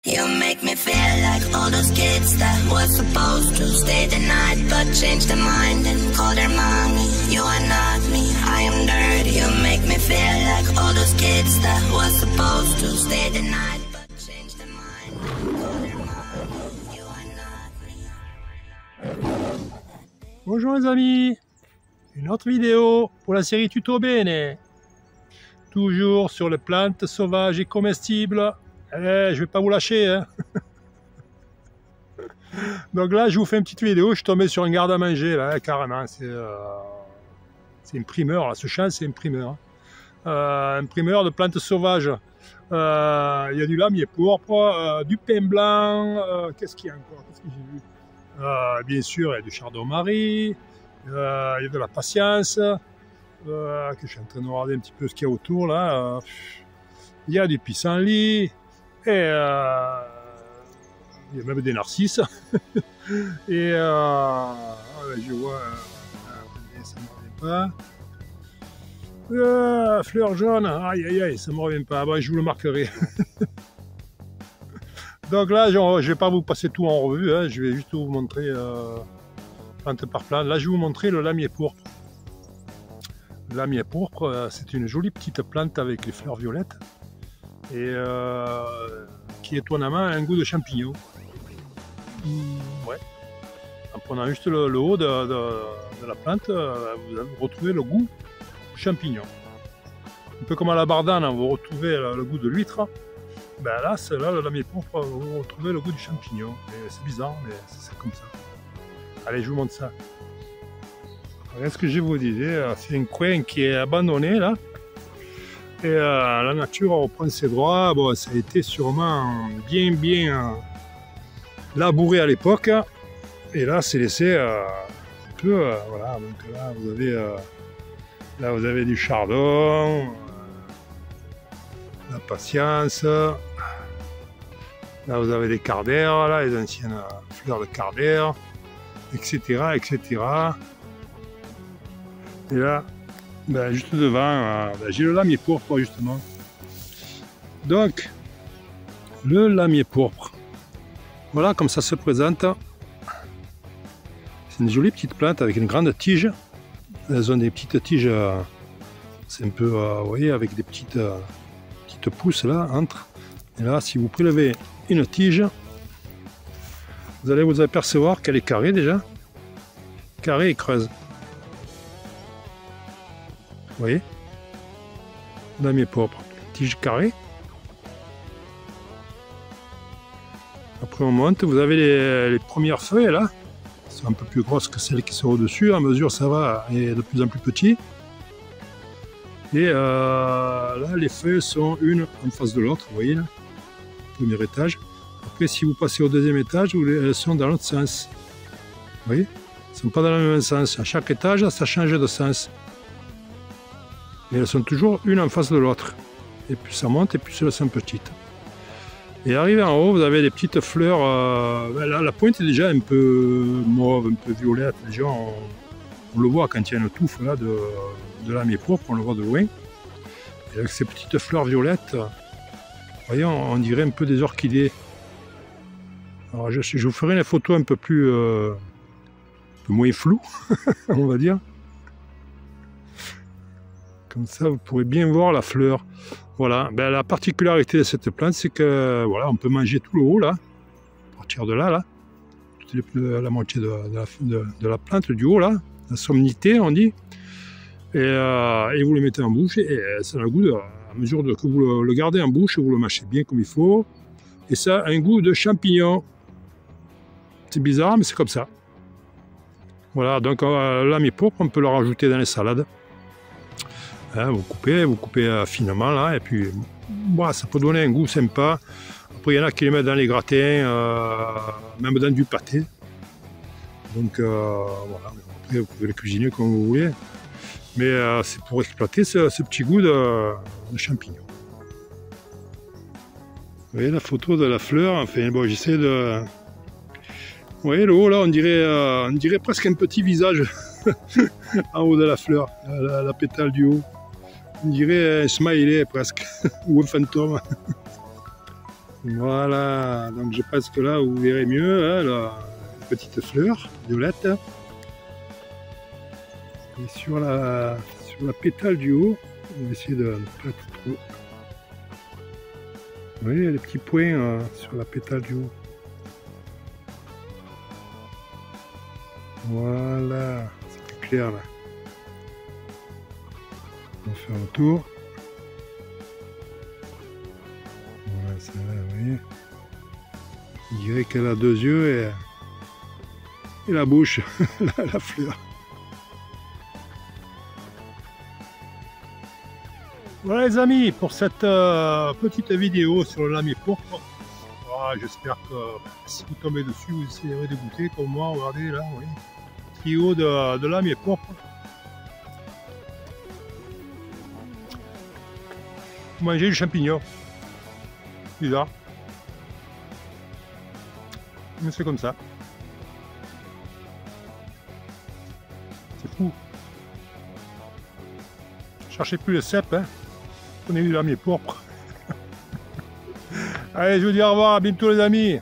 You make me feel like all those kids that were supposed to stay the night but changed their mind and call their mommy. You are not me, I am dirty. You make me feel like all those kids that were supposed to stay the night but changed their mind and call their mommy. You are not me. Bonjour les amis, une autre vidéo pour la série Tuto Bene. Toujours sur les plantes sauvages et comestibles. Je vais pas vous lâcher, hein. Donc là, je vous fais une petite vidéo. Je suis tombé sur un garde-à-manger, là, carrément. C'est une primeur, là. Ce champ, c'est une primeur. Un primeur de plantes sauvages. Il y a du lamier pourpre, du pin blanc. Qu'est-ce qu'il y a encore? Qu'est-ce que j'ai vu? Bien sûr, il y a du chardon-marie. Il y a de la patience. Que je suis en train de regarder un petit peu ce qu'il y a autour, là. Il y a du pissenlit. Et il y a même des narcisses. Et je vois, ça ne me revient pas. Fleurs jaunes, aïe aïe aïe, ça ne me revient pas. Bon, je vous le marquerai. Donc là, je ne vais pas vous passer tout en revue, hein. Je vais juste vous montrer plante par plante. Là, je vais vous montrer le lamier pourpre. Le lamier pourpre, c'est une jolie petite plante avec les fleurs violettes. Et qui étonnamment a un goût de champignon. Ouais. En prenant juste le haut de la plante, vous allez retrouver le goût champignon. Un peu comme à la bardane, vous retrouvez le goût de l'huître. Ben là, le lamier pourpre, vous retrouvez le goût du champignon. C'est bizarre, mais c'est comme ça. Allez, je vous montre ça. Regardez ce que je vous disais, c'est un coin qui est abandonné là. Et la nature reprend ses droits. Bon, ça a été sûrement bien labouré à l'époque. Et là, c'est laissé un peu. Voilà, donc là, vous avez du chardon, la patience. Là, vous avez des cardères, là, les anciennes fleurs de cardère, etc., etc. Et là, ben, juste devant, j'ai le lamier pourpre justement. Donc, le lamier pourpre. Voilà comme ça se présente. C'est une jolie petite plante avec une grande tige. Elles ont des petites tiges, c'est un peu, vous voyez, avec des petites pousses là, entre. Et là, si vous prélevez une tige, vous allez vous apercevoir qu'elle est carrée déjà. Carrée et creuse. Vous voyez, lamier pourpre, tige carrée. Après on monte, vous avez les premières feuilles là, elles sont un peu plus grosses que celles qui sont au-dessus, à mesure ça va, et de plus en plus petit. Et là les feuilles sont une en face de l'autre, vous voyez là, premier étage. Après si vous passez au deuxième étage, elles sont dans l'autre sens. Vous voyez, elles ne sont pas dans le même sens, à chaque étage ça change de sens. Et elles sont toujours une en face de l'autre. Et puis ça monte et puis elles sont petites. Et arrivé en haut, vous avez des petites fleurs. Là, la pointe est déjà un peu mauve, un peu violette. Déjà, on le voit quand il y a une touffe là, de lamier pourpre, on le voit de loin. Et avec ces petites fleurs violettes, voyez, on dirait un peu des orchidées. Alors je vous ferai une photo un peu plus un peu moins floue, on va dire. Comme ça, vous pourrez bien voir la fleur. Voilà. Ben, la particularité de cette plante, c'est que voilà, on peut manger tout le haut là, à partir de là, la moitié de la plante du haut là, la sommité, on dit. Et vous le mettez en bouche et ça a le goût à mesure que vous le gardez en bouche, vous le mâchez bien comme il faut. Et ça a un goût de champignon. C'est bizarre, mais c'est comme ça. Voilà. Donc lamier pourpre, on peut le rajouter dans les salades. Hein, vous coupez finement là, et puis voilà, ça peut donner un goût sympa. Après, il y en a qui les mettent dans les gratins, même dans du pâté. Donc voilà, après vous pouvez le cuisiner comme vous voulez. Mais c'est pour exploiter ce petit goût de champignon. Vous voyez la photo de la fleur, enfin bon, j'essaie de. Vous voyez le haut là, on dirait presque un petit visage en haut de la fleur, la pétale du haut. On dirait un smiley presque, ou un fantôme. Voilà, donc je pense que là vous verrez mieux, hein, la petite fleur violette. Et sur la pétale du haut, on va essayer de ne pas être trop. Vous voyez les petits points sur la pétale du haut. Voilà, c'est plus clair là. On va faire un tour. Voilà, celle-là, vous voyez. On dirait qu'elle a deux yeux et la bouche, la fleur. Voilà les amis, pour cette petite vidéo sur le lamier pourpre. Voilà, j'espère que si vous tombez dessus, vous essayerez de goûter comme moi. Regardez là, oui. Trio de lamier pourpre. Manger du champignon. Bizarre. Mais c'est comme ça. C'est fou. Cherchez plus le cèpe, hein. Prenez du lamier pourpre. Allez, je vous dis au revoir, à bientôt les amis.